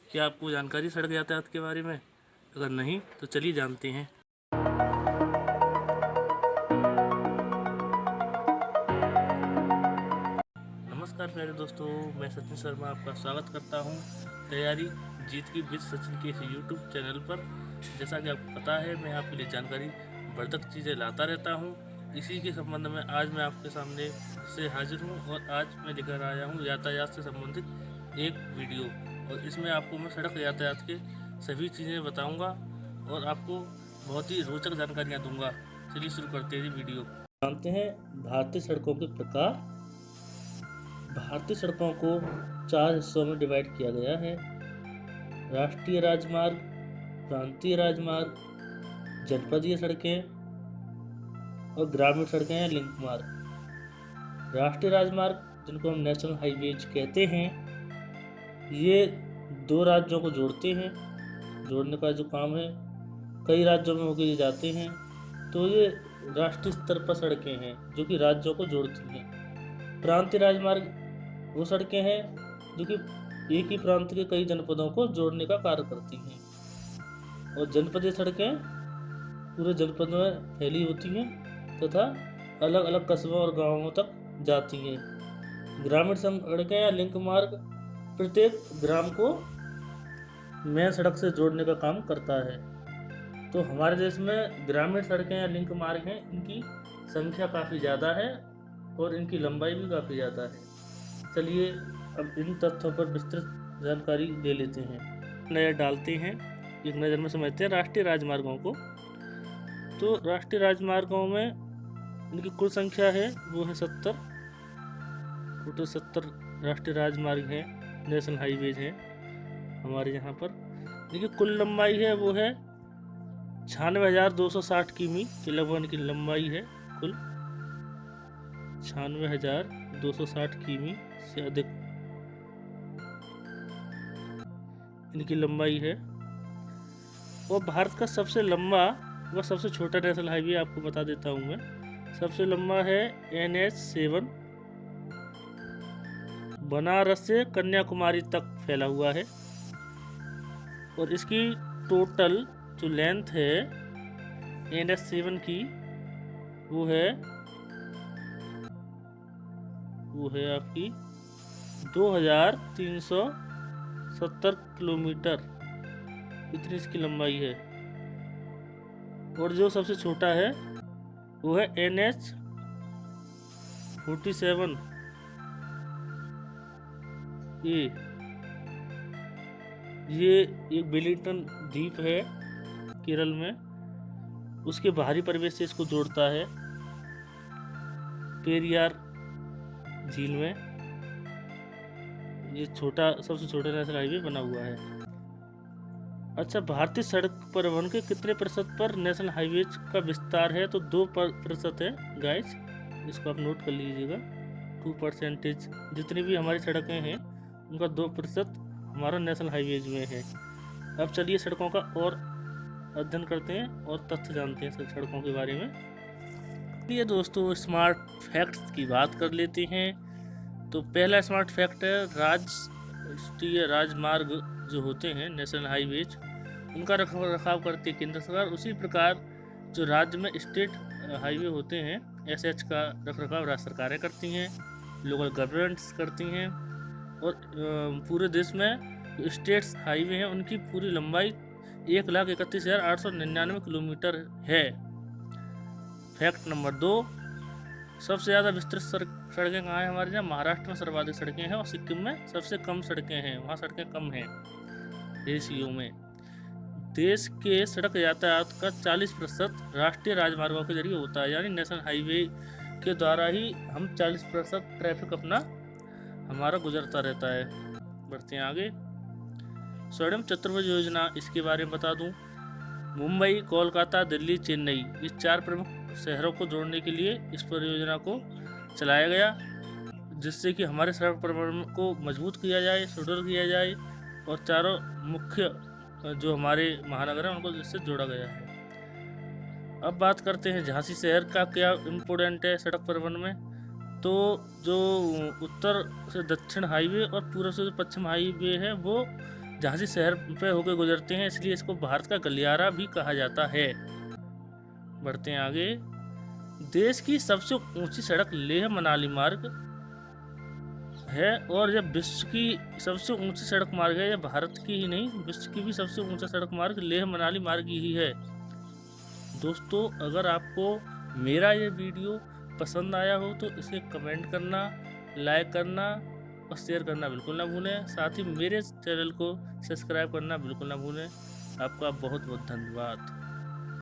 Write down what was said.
क्या आपको जानकारी सड़क यातायात के बारे में? अगर नहीं तो चलिए जानते हैं। नमस्कार मेरे दोस्तों, मैं सचिन शर्मा आपका स्वागत करता हूं तैयारी जीत की विद सचिन के इस यूट्यूब चैनल पर। जैसा कि आपको पता है, मैं आपके लिए जानकारी वर्धक चीज़ें लाता रहता हूं। इसी के संबंध में आज मैं आपके सामने से हाजिर हूं और आज मैं लेकर आया हूं यातायात से संबंधित एक वीडियो। और इसमें आपको मैं सड़क यातायात के सभी चीज़ें बताऊँगा और आपको बहुत ही रोचक जानकारियाँ दूँगा। चलिए शुरू करते हैं वीडियो। जानते हैं भारतीय सड़कों के प्रकार। भारतीय सड़कों को 4 हिस्सों में डिवाइड किया गया है: राष्ट्रीय राजमार्ग, प्रांतीय राजमार्ग, जनपदीय सड़कें और ग्रामीण सड़कें या लिंक मार्ग। राष्ट्रीय राजमार्ग, जिनको हम नेशनल हाईवेज कहते हैं, ये 2 राज्यों को जोड़ते हैं। जोड़ने का जो काम है कई राज्यों में होकर ये जाते हैं, तो ये राष्ट्रीय स्तर पर सड़कें हैं जो कि राज्यों को जोड़ती हैं। प्रांतीय राजमार्ग वो सड़कें हैं जो कि एक ही प्रांत के कई जनपदों को जोड़ने का कार्य करती हैं। और जनपदीय सड़कें पूरे जनपद में फैली होती हैं तथा अलग अलग कस्बों और गांवों तक जाती हैं। ग्रामीण सड़कें या लिंक मार्ग प्रत्येक ग्राम को मेन सड़क से जोड़ने का काम करता है। तो हमारे देश में ग्रामीण सड़कें या लिंक मार्ग हैं, इनकी संख्या काफ़ी ज़्यादा है और इनकी लंबाई भी काफ़ी ज़्यादा है। चलिए अब इन तथ्यों पर विस्तृत जानकारी ले लेते हैं, नज़र डालते हैं, एक नज़र में समझते हैं राष्ट्रीय राजमार्गों को। तो राष्ट्रीय राजमार्गों में इनकी कुल संख्या है वो है 70। टोटल 70 राष्ट्रीय राजमार्ग हैं, नेशनल हाईवेज हैं हमारे यहाँ पर। इनकी कुल लंबाई है वो है 96,260 किमी के लगभग इनकी लंबाई है। कुल 96,260 किमी से अधिक इनकी लंबाई है। और भारत का सबसे लंबा व सबसे छोटा नेशनल हाईवे आपको बता देता हूँ मैं। सबसे लंबा है NH7, बनारस से कन्याकुमारी तक फैला हुआ है। और इसकी टोटल जो लेंथ है NH7 की वो है आपकी 2,370 किलोमीटर, इतनी इसकी लंबाई है। और जो सबसे छोटा है वो है NH47 ये एक वेलिंगटन द्वीप है केरल में, उसके बाहरी परिवेश से इसको जोड़ता है पेरियार झील में। ये सबसे छोटा नेशनल हाईवे बना हुआ है। अच्छा, भारतीय सड़क परिवहन के कितने प्रतिशत पर नेशनल हाईवेज का विस्तार है? तो 2% है गाइस, इसको आप नोट कर लीजिएगा। 2% जितनी भी हमारी सड़कें हैं उनका 2% हमारा नेशनल हाईवेज में है। अब चलिए सड़कों का और अध्ययन करते हैं और तथ्य जानते हैं सड़कों के बारे में। ये दोस्तों स्मार्ट फैक्ट्स की बात कर लेते हैं। तो पहला स्मार्ट फैक्ट है राष्ट्रीय राजमार्ग जो होते हैं नेशनल हाईवेज, उनका रखरखाव करती है केंद्र सरकार। उसी प्रकार जो राज्य में स्टेट हाईवे होते हैं SH का रखरखाव राज्य सरकारें करती हैं, लोकल गवर्नमेंट्स करती हैं। और पूरे देश में जो स्टेट्स हाईवे हैं उनकी पूरी लंबाई 1,31,899 किलोमीटर है। फैक्ट नंबर 2, सबसे ज़्यादा विस्तृत सड़कें कहाँ हैं हमारे यहाँ? महाराष्ट्र में सर्वाधिक सड़कें हैं और सिक्किम में सबसे कम सड़कें हैं, वहाँ सड़कें कम हैं रेशियो में। देश के सड़क यातायात का 40% राष्ट्रीय राजमार्गों के जरिए होता है, यानी नेशनल हाईवे के द्वारा ही हम 40% ट्रैफिक अपना हमारा गुजरता रहता है। बढ़ते हैं आगे। स्वर्णिम चतुर्भुज योजना, इसके बारे में बता दूं। मुंबई, कोलकाता, दिल्ली, चेन्नई, ये 4 प्रमुख शहरों को जोड़ने के लिए इस परियोजना को चलाया गया, जिससे कि हमारे सड़क परिवहन को मजबूत किया जाए, सुदृढ़ किया जाए और चारों मुख्य जो हमारे महानगर हैं उनको इससे जोड़ा गया है। अब बात करते हैं झांसी शहर का क्या इम्पोर्टेंट है सड़क परिवहन में। तो जो उत्तर से दक्षिण हाईवे और पूर्व से पश्चिम हाईवे है वो झांसी शहर पे होकर गुजरते हैं, इसलिए इसको भारत का गलियारा भी कहा जाता है। बढ़ते हैं आगे। देश की सबसे ऊंची सड़क लेह मनाली मार्ग है, और यह विश्व की सबसे ऊंची सड़क मार्ग है। यह भारत की ही नहीं, विश्व की भी सबसे ऊंचा सड़क मार्ग लेह मनाली मार्ग ही है। दोस्तों, अगर आपको मेरा ये वीडियो पसंद आया हो तो इसे कमेंट करना, लाइक करना और शेयर करना बिल्कुल ना भूलें। साथ ही मेरे चैनल को सब्सक्राइब करना बिल्कुल ना भूलें। आपका बहुत बहुत धन्यवाद।